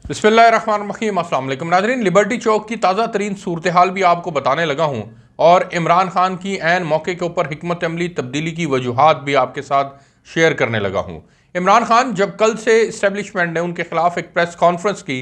बिस्मिल्लाहिर्रहमानिर्रहीम। अस्सलाम वालेकुम नाज़रीन, लिबर्टी चौक की ताज़ा तरीन सूरत हाल भी आपको बताने लगा हूँ और इमरान खान की ऐन मौके के ऊपर हिकमत अमली तब्दीली की वजूहात भी आपके साथ शेयर करने लगा हूँ। इमरान खान जब कल से इस्टेब्लिशमेंट ने उनके खिलाफ एक प्रेस कॉन्फ्रेंस की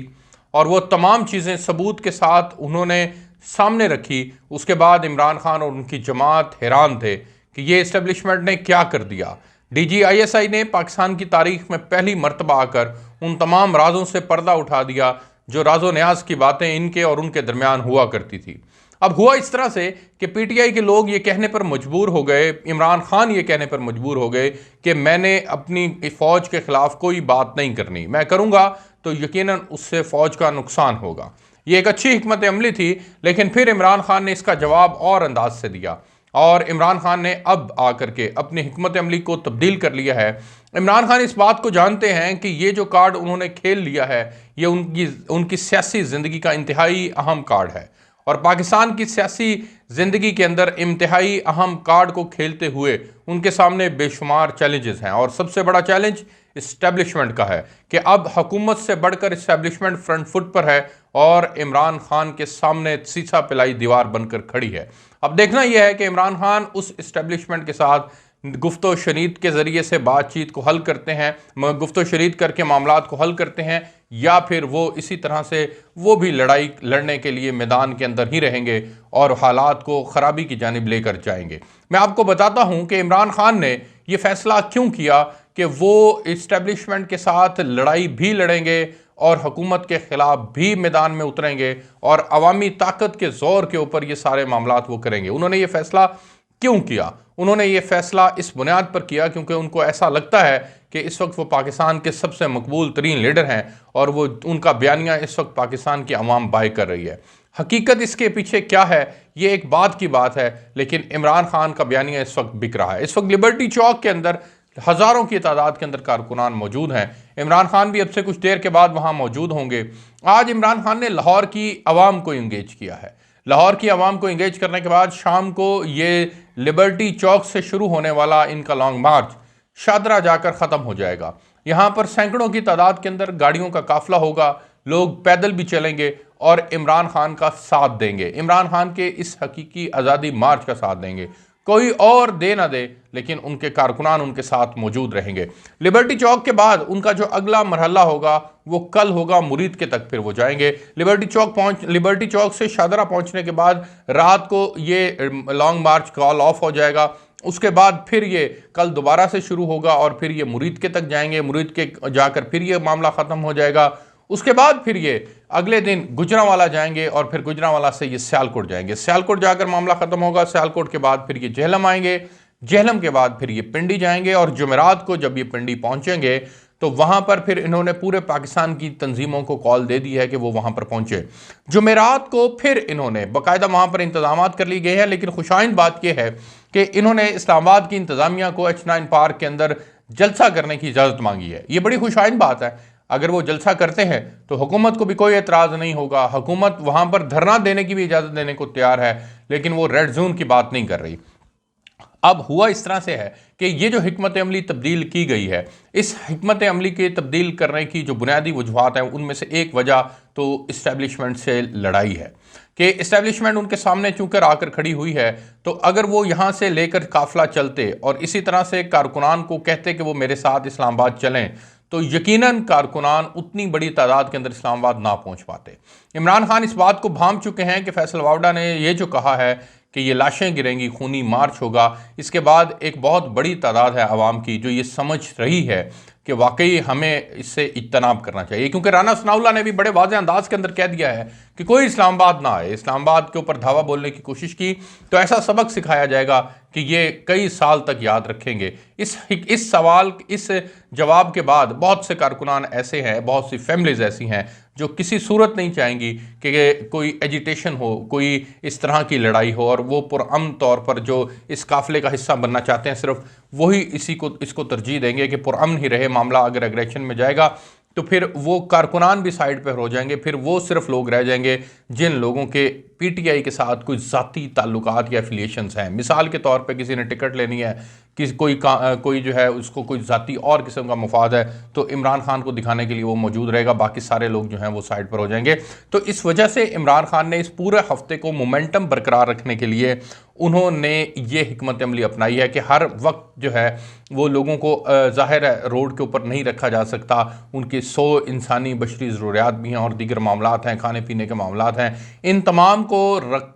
और वो तमाम चीज़ें सबूत के साथ उन्होंने सामने रखी, उसके बाद इमरान खान और उनकी जमात हैरान थे कि ये इस्टेब्लिशमेंट ने क्या कर दिया। DGISI ने पाकिस्तान की तारीख में पहली मरतबा आकर उन तमाम राजों से पर्दा उठा दिया जो राजो न्याज की बातें इनके और उनके दरमियान हुआ करती थी। अब हुआ इस तरह से कि PTI के लोग ये कहने पर मजबूर हो गए, इमरान खान ये कहने पर मजबूर हो गए कि मैंने अपनी फ़ौज के ख़िलाफ़ कोई बात नहीं करनी, मैं करूँगा तो यकीनन उससे फ़ौज का नुकसान होगा। ये एक अच्छी हिकमत अमली थी, लेकिन फिर इमरान खान ने इसका जवाब और अंदाज से दिया और इमरान खान ने अब आकर के अपनी हिकमत अमली को तब्दील कर लिया है। इमरान खान इस बात को जानते हैं कि ये जो कार्ड उन्होंने खेल लिया है ये उनकी सियासी ज़िंदगी का इंतहाई अहम कार्ड है और पाकिस्तान की सियासी ज़िंदगी के अंदर इंतहाई अहम कार्ड को खेलते हुए उनके सामने बेशुमार चैलेंजेस हैं और सबसे बड़ा चैलेंज इस्टेब्लिशमेंट का है कि अब हुकूमत से बढ़कर इस्टेब्लिशमेंट फ्रंट फुट पर है और इमरान खान के सामने सीसा पिलाई दीवार बनकर खड़ी है। अब देखना यह है कि इमरान खान उस इस्टेब्लिशमेंट के साथ गुफ्तो शनीद के ज़रिए से बातचीत को हल करते हैं, गुफ्तो शनीद करके मामलात को हल करते हैं, या फिर वो इसी तरह से वो भी लड़ाई लड़ने के लिए मैदान के अंदर ही रहेंगे और हालात को ख़राबी की जानिब लेकर जाएंगे। मैं आपको बताता हूँ कि इमरान खान ने ये फ़ैसला क्यों किया कि वो इस्टेब्लिशमेंट के साथ लड़ाई भी लड़ेंगे और हुकूमत के ख़िलाफ़ भी मैदान में उतरेंगे और अवामी ताकत के ज़ोर के ऊपर ये सारे मामलात वो करेंगे। उन्होंने ये फ़ैसला क्यों किया? उन्होंने ये फ़ैसला इस बुनियाद पर किया क्योंकि उनको ऐसा लगता है कि इस वक्त वो पाकिस्तान के सबसे मकबूल तरीन लीडर हैं और वो उनका बयानिया इस वक्त पाकिस्तान की अवाम बाय कर रही है। हकीकत इसके पीछे क्या है ये एक बात की बात है, लेकिन इमरान खान का बयानिया इस वक्त बिक रहा है। इस वक्त लिबर्टी चौक के अंदर हज़ारों की तादाद के अंदर कारकुनान मौजूद हैं। इमरान खान भी अब से कुछ देर के बाद वहाँ मौजूद होंगे। आज इमरान खान ने लाहौर की आवाम को इंगेज किया है। लाहौर की आवाम को इंगेज करने के बाद शाम को ये लिबर्टी चौक से शुरू होने वाला इनका लॉन्ग मार्च शादरा जाकर ख़त्म हो जाएगा। यहाँ पर सैकड़ों की तादाद के अंदर गाड़ियों का काफिला होगा, लोग पैदल भी चलेंगे और इमरान खान का साथ देंगे, इमरान खान के इस हकीकी आज़ादी मार्च का साथ देंगे। कोई और दे ना दे, लेकिन उनके कारकुनान उनके साथ मौजूद रहेंगे। लिबर्टी चौक के बाद उनका जो अगला मरहला होगा वो कल होगा मुरीद के तक, फिर वो जाएंगे। लिबर्टी चौक से शादरा पहुंचने के बाद रात को ये लॉन्ग मार्च कॉल ऑफ हो जाएगा। उसके बाद फिर ये कल दोबारा से शुरू होगा और फिर ये मुरीद के तक जाएंगे। मुरीद के जाकर फिर ये मामला ख़त्म हो जाएगा। उसके बाद फिर ये अगले दिन गुजरांवाला जाएंगे और फिर गुजरांवाला से ये सियालकोट जाएंगे। सियालकोट जाकर मामला ख़त्म होगा। सियालकोट के बाद फिर ये जेहलम आएंगे। जेहलम के बाद फिर ये पिंडी जाएंगे और जुमेरात को जब ये पिंडी पहुंचेंगे तो वहां पर फिर इन्होंने पूरे पाकिस्तान की तंजीमों को कॉल दे दी है कि वो वहां पर पहुंचे। जुमेरात को फिर इन्होंने बाकायदा वहां पर इंतजाम कर लिए गए हैं, लेकिन खुशाइन बात यह है कि इन्होंने इस्लामाबाद की इंतजामिया को H9 पार्क के अंदर जलसा करने की इजाज़त मांगी है। ये बड़ी खुशाइन बात है। अगर वो जलसा करते हैं तो हुकूमत को भी कोई एतराज़ नहीं होगा। हुकूमत वहां पर धरना देने की भी इजाज़त देने को तैयार है, लेकिन वो रेड जोन की बात नहीं कर रही। अब हुआ इस तरह से है कि ये जो हिकमत अमली तब्दील की गई है, इस हिकमत अमली के तब्दील करने की जो बुनियादी वजूहात हैं उनमें से एक वजह तो इस्टेब्लिशमेंट से लड़ाई है कि इस्टेब्लिशमेंट उनके सामने चूंकर आकर खड़ी हुई है, तो अगर वो यहाँ से लेकर काफिला चलते और इसी तरह से कारकुनान को कहते कि वो मेरे साथ इस्लामाबाद चलें, तो यकीनन कारकुनान उतनी बड़ी तादाद के अंदर इस्लामाबाद ना पहुँच पाते। इमरान खान इस बात को भांप चुके हैं कि फैसल वावडा ने ये जो कहा है कि ये लाशें गिरेंगी, खूनी मार्च होगा, इसके बाद एक बहुत बड़ी तादाद है आवाम की जो ये समझ रही है कि वाकई हमें इससे इज्तनाब करना चाहिए, क्योंकि राना सनाउल्लाह ने भी बड़े वाज़ेह अंदाज के अंदर कह दिया है कि कोई इस्लामाबाद ना आए। इस्लामाबाद के ऊपर धावा बोलने की कोशिश की तो ऐसा सबक सिखाया जाएगा कि ये कई साल तक याद रखेंगे। इस जवाब के बाद बहुत से कारकुनान ऐसे हैं, बहुत सी फैमिलीज़ ऐसी हैं जो किसी सूरत नहीं चाहेंगी कि कोई एजिटेशन हो, कोई इस तरह की लड़ाई हो, और वो पुरअमन तौर पर जो इस काफ़िले का हिस्सा बनना चाहते हैं सिर्फ वही इसको तरजीह देंगे कि पुरअमन ही रहे। मामला अगर एग्रेशन में जाएगा तो फिर वो कारकुनान भी साइड पर हो जाएंगे, फिर वो सिर्फ लोग रह जाएंगे जिन लोगों के पीटीआई के साथ कोई ज़ाती ताल्लुकात या एफिलिएशंस हैं। मिसाल के तौर पे किसी ने टिकट लेनी है, किसी कोई जो है उसको कोई ज़ाती और किस्म का मुफाद है, तो इमरान खान को दिखाने के लिए वो मौजूद रहेगा, बाकी सारे लोग जो हैं वो साइड पर हो जाएंगे। तो इस वजह से इमरान खान ने इस पूरे हफ्ते को मोमेंटम बरकरार रखने के लिए उन्होंने ये हिकमत अमली अपनाई है कि हर वक्त जो है वो लोगों को ज़ाहिर है रोड के ऊपर नहीं रखा जा सकता, उनकी 100 इंसानी बशरी ज़रूरियात भी हैं और दीगर मामलात हैं, खाने पीने के मामलात हैं। इन तमाम को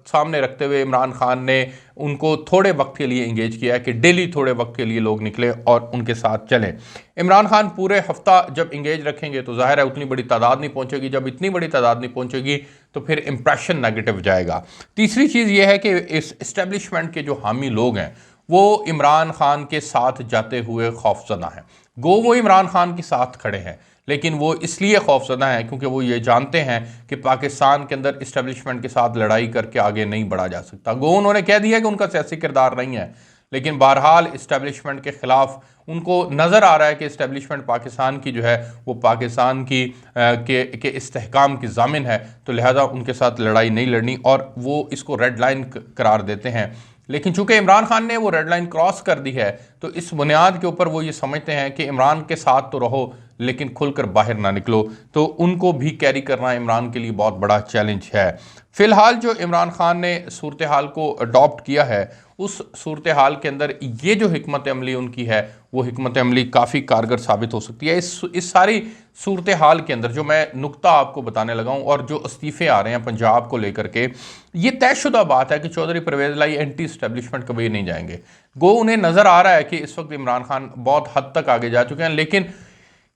सामने रखते हुए इमरान खान ने उनको थोड़े वक्त के लिए इंगेज किया कि डेली थोड़े वक्त के लिए लोग निकले और उनके साथ चलें। इमरान खान पूरे हफ्ता जब इंगेज रखेंगे तो ज़ाहिर है उतनी बड़ी तादाद नहीं पहुंचेगी, जब इतनी बड़ी तादाद नहीं पहुंचेगी तो फिर इंप्रेशन नेगेटिव जाएगा। तीसरी चीज़ यह है कि इस इस्टेब्लिशमेंट के जो हामी लोग हैं वो इमरान खान के साथ जाते हुए खौफजदा हैं। गो वो इमरान खान के साथ खड़े हैं, लेकिन वो इसलिए खौफजदा हैं क्योंकि वो ये जानते हैं कि पाकिस्तान के अंदर इस्टेब्लिशमेंट के साथ लड़ाई करके आगे नहीं बढ़ा जा सकता। गो उन्होंने कह दिया कि उनका सियासी किरदार नहीं है, लेकिन बहरहाल इस्टेब्लिशमेंट के ख़िलाफ़ उनको नज़र आ रहा है कि इस्टेब्लिशमेंट पाकिस्तान की जो है वो पाकिस्तान की के इस्तेहकाम की ज़ामिन है, तो लिहाजा उनके साथ लड़ाई नहीं लड़नी और वो इसको रेड लाइन करार देते हैं। लेकिन चूंकि इमरान खान ने वो रेड लाइन क्रॉस कर दी है, तो इस बुनियाद के ऊपर वो ये समझते हैं कि इमरान के साथ तो रहो लेकिन खुलकर बाहर ना निकलो, तो उनको भी कैरी करना इमरान के लिए बहुत बड़ा चैलेंज है। फ़िलहाल जो इमरान खान ने सूरत हाल को अडॉप्ट किया है, उस सूरत हाल के अंदर ये जो हिकमत अमली उनकी है वो हिकमत अमली काफ़ी कारगर साबित हो सकती है। इस सारी सूरत हाल के अंदर जो मैं नुक्ता आपको बताने लगा हूँ और जो इस्तीफ़े आ रहे हैं पंजाब को लेकर के, ये तयशुदा बात है कि चौधरी परवेज़ लाई एंटी इस्टेब्लिशमेंट कभी नहीं जाएंगे। गो उन्हें नज़र आ रहा है कि इस वक्त इमरान खान बहुत हद तक आगे जा चुके हैं, लेकिन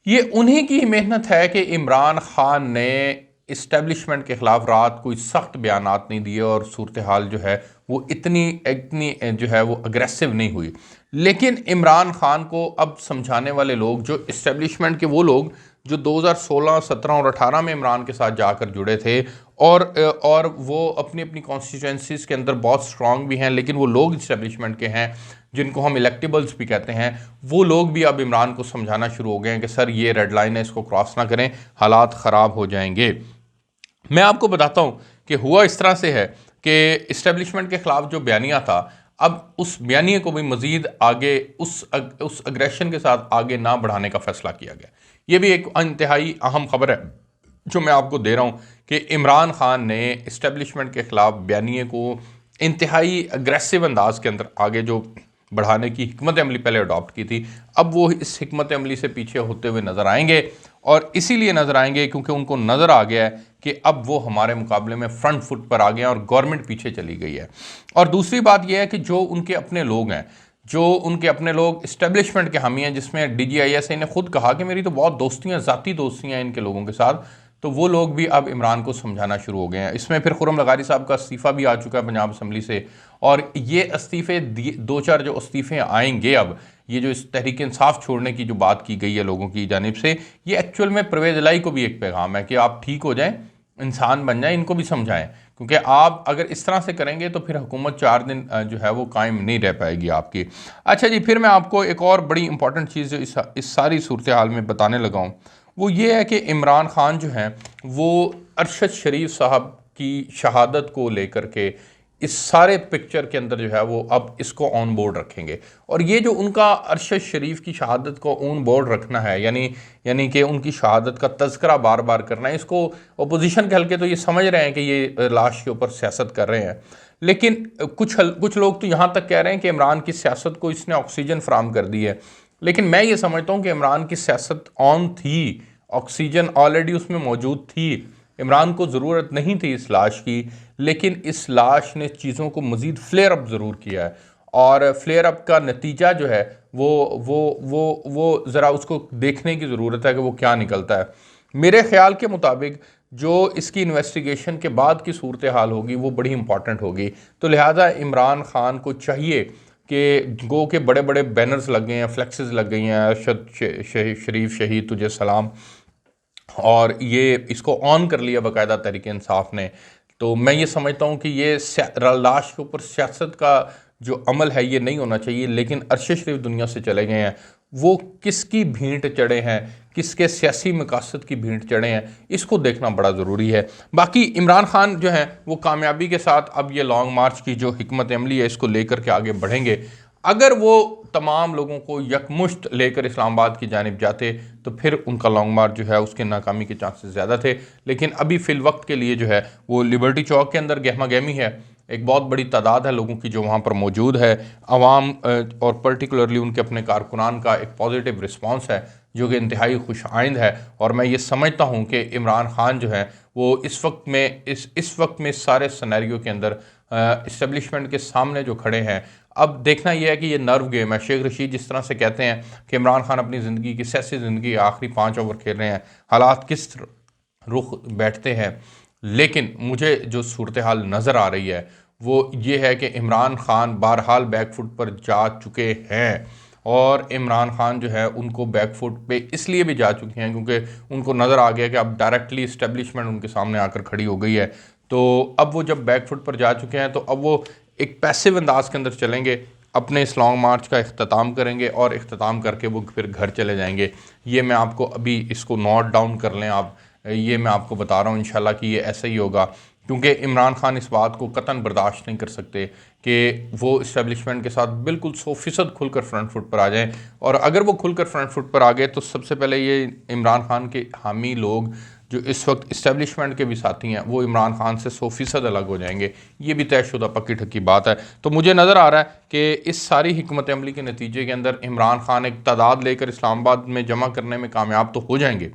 ये उन्हीं की मेहनत है कि इमरान खान ने इस्टेब्लिशमेंट के ख़िलाफ़ रात कोई सख्त बयानात नहीं दिए और सूरत हाल जो है वो इतनी जो है वो अग्रेसिव नहीं हुई। लेकिन इमरान खान को अब समझाने वाले लोग, जो इस्टेब्लिशमेंट के वो लोग जो 2016, 17 और 18 में इमरान के साथ जाकर जुड़े थे और वो अपनी अपनी कॉन्स्टिट्यूंसीज़ के अंदर बहुत स्ट्रॉन्ग भी हैं, लेकिन वो लोग इस्टेब्लिशमेंट के हैं जिनको हम इलेक्टेबल्स भी कहते हैं, वो लोग भी अब इमरान को समझाना शुरू हो गए हैं कि सर ये रेड लाइन है, इसको क्रॉस ना करें, हालात ख़राब हो जाएंगे। मैं आपको बताता हूँ कि हुआ इस तरह से है कि इस्टेब्लिशमेंट के ख़िलाफ़ जो बयानिया था, अब उस बयानिए को भी मज़ीद आगे उस अग्रेशन के साथ आगे ना बढ़ाने का फ़ैसला किया गया। ये भी एक इंतहाई अहम खबर है जो मैं आपको दे रहा हूँ कि इमरान खान ने इस्टेब्लिशमेंट के ख़िलाफ़ बयानिए को इंतहाई अग्रेसिव अंदाज के अंदर आगे जो बढ़ाने की हिकमत अमली पहले अडॉप्ट की थी, अब वो इस हिकमत अमली से पीछे होते हुए नज़र आएंगे। और इसीलिए नज़र आएंगे क्योंकि उनको नज़र आ गया है कि अब वो हमारे मुकाबले में फ्रंट फुट पर आ गए हैं और गवर्नमेंट पीछे चली गई है। और दूसरी बात यह है कि जो उनके अपने लोग हैं, जो उनके अपने लोग इस्टेब्लिशमेंट के हामी हैं, जिसमें DGISI ने खुद कहा कि मेरी तो बहुत दोस्तियाँ, ज़ाती दोस्तियाँ इनके लोगों के साथ, तो वो लोग भी अब इमरान को समझाना शुरू हो गए हैं। इसमें फिर खुर्रम लगारी साहब का इस्तीफ़ा भी आ चुका है पंजाब असम्बली से, और ये इस्तीफ़े दो चार जो इस्तीफ़े आएंगे अब, ये जो इस तहरीक इंसाफ छोड़ने की जो बात की गई है लोगों की जानिब से, ये एक्चुअल में परवेज़ लाई को भी एक पैगाम है कि आप ठीक हो जाएं, इंसान बन जाएं, इनको भी समझाएं, क्योंकि आप अगर इस तरह से करेंगे तो फिर हुकूमत 4 दिन जो है वो कायम नहीं रह पाएगी आपकी। अच्छा जी, फिर मैं आपको एक और बड़ी इंपॉर्टेंट चीज़ जो इस सारी सूरत हाल में बताने लगा हूँ, वो ये है कि इमरान खान जो हैं वो अरशद शरीफ साहब की शहादत को लेकर के इस सारे पिक्चर के अंदर जो है वो अब इसको ऑन बोर्ड रखेंगे। और ये जो उनका अरशद शरीफ की शहादत को ऑन बोर्ड रखना है, यानी कि उनकी शहादत का तज़किरा बार बार करना है, इसको अपोजिशन के हल्के तो ये समझ रहे हैं कि ये लाश के ऊपर सियासत कर रहे हैं, लेकिन कुछ लोग तो यहाँ तक कह रहे हैं कि इमरान की सियासत को इसने ऑक्सीजन फराहम कर दी है। लेकिन मैं ये समझता हूँ कि इमरान की सियासत ऑन थी, ऑक्सीजन ऑलरेडी उसमें मौजूद थी, इमरान को ज़रूरत नहीं थी इस लाश की, लेकिन इस लाश ने चीज़ों को मज़ीद फ्लेयर अप ज़रूर किया है। और फ्लेयर अप का नतीजा जो है वो ज़रा उसको देखने की ज़रूरत है कि वो क्या निकलता है। मेरे ख्याल के मुताबिक जो इसकी इन्वेस्टिगेशन के बाद की सूरत हाल होगी वो बड़ी इंपॉर्टेंट होगी। तो लिहाजा इमरान खान को चाहिए कि गो के बड़े बड़े बैनर्स लग गए हैं, फ्लेक्सेस लग गई हैं, अरशद शरीफ शहीद तुझे सलाम, और ये इसको ऑन कर लिया बाकायदा तहरीक इंसाफ ने। तो मैं ये समझता हूँ कि ये लाश के ऊपर सियासत का जो अमल है ये नहीं होना चाहिए, लेकिन अरशद शरीफ दुनिया से चले गए हैं वो किसकी भींट चढ़े हैं, किसके सियासी मकासद की भींट चढ़े हैं, इसको देखना बड़ा ज़रूरी है। बाकी इमरान खान जो हैं वो कामयाबी के साथ अब ये लॉन्ग मार्च की जो हिकमत अमली है इसको लेकर के आगे बढ़ेंगे। अगर वो तमाम लोगों को यकमुश्त लेकर इस्लामाबाद की जानिब जाते तो फिर उनका लॉन्ग मार्च जो है उसके नाकामी के चांसेस ज़्यादा थे। लेकिन अभी फ़िल वक्त के लिए जो है वो लिबर्टी चौक के अंदर गहमा गहमी है। एक बहुत बड़ी तादाद है लोगों की जो वहाँ पर मौजूद है। आवाम और पर्टिकुलरली उनके अपने कारकुनान का एक पॉजिटिव रिस्पॉन्स है जो कि इंतहाई खुश आइंद है। और मैं ये समझता हूँ कि इमरान खान जो है वो इस वक्त में सारे सिनेरियो के अंदर इस्टेब्लिशमेंट के सामने जो खड़े हैं। अब देखना यह है कि ये नर्व गेम है। शेख रशीद जिस तरह से कहते हैं कि इमरान खान अपनी ज़िंदगी की सियासी ज़िंदगी आखिरी 5 ओवर खेल रहे हैं, हालात किस रुख बैठते हैं। लेकिन मुझे जो सूरत हाल नज़र आ रही है वो ये है कि इमरान खान बहरहाल बैकफुट पर जा चुके हैं। और इमरान खान जो है उनको बैकफुट पे इसलिए भी जा चुके हैं क्योंकि उनको नज़र आ गया कि अब डायरेक्टली इस्टेब्लिशमेंट उनके सामने आकर खड़ी हो गई है। तो अब वो जब बैकफुट पर जा चुके हैं तो अब वो एक पैसिव अंदाज के अंदर चलेंगे, अपने इस लॉन्ग मार्च का इख्तिताम करेंगे और इख्तिताम करके वो फिर घर चले जाएंगे। ये मैं आपको अभी इसको नोट डाउन कर लें आप, ये मैं आपको बता रहा हूँ इंशाल्लाह कि ये ऐसा ही होगा। क्योंकि इमरान खान इस बात को कतन बर्दाश्त नहीं कर सकते कि वो इस्टेब्लिशमेंट के साथ बिल्कुल 100% खुलकर फ्रंट फुट पर आ जाएं। और अगर वो खुलकर फ्रंट फुट पर आ गए तो सबसे पहले ये इमरान खान के हामी लोग जो इस वक्त इस्टेब्लिशमेंट के भी साथी हैं वो इमरान खान से 100% अलग हो जाएंगे। ये भी तयशुदा पक्की ठक्की बात है। तो मुझे नज़र आ रहा है कि इस सारी हिकमत अमली के नतीजे के अंदर इमरान खान एक तादाद लेकर इस्लामाबाद में जमा करने में कामयाब तो हो जाएंगे,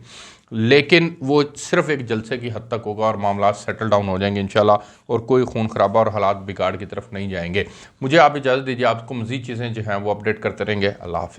लेकिन वो सिर्फ एक जलसे की हद तक होगा और मामला सेटल डाउन हो जाएंगे इंशाल्लाह, और कोई खून खराबा और हालात बिगाड़ की तरफ नहीं जाएंगे। मुझे आप इजाज़त दीजिए, आपको मज़ीद चीज़ें जो हैं वो अपडेट करते रहेंगे। अल्लाह हाफ़िज़।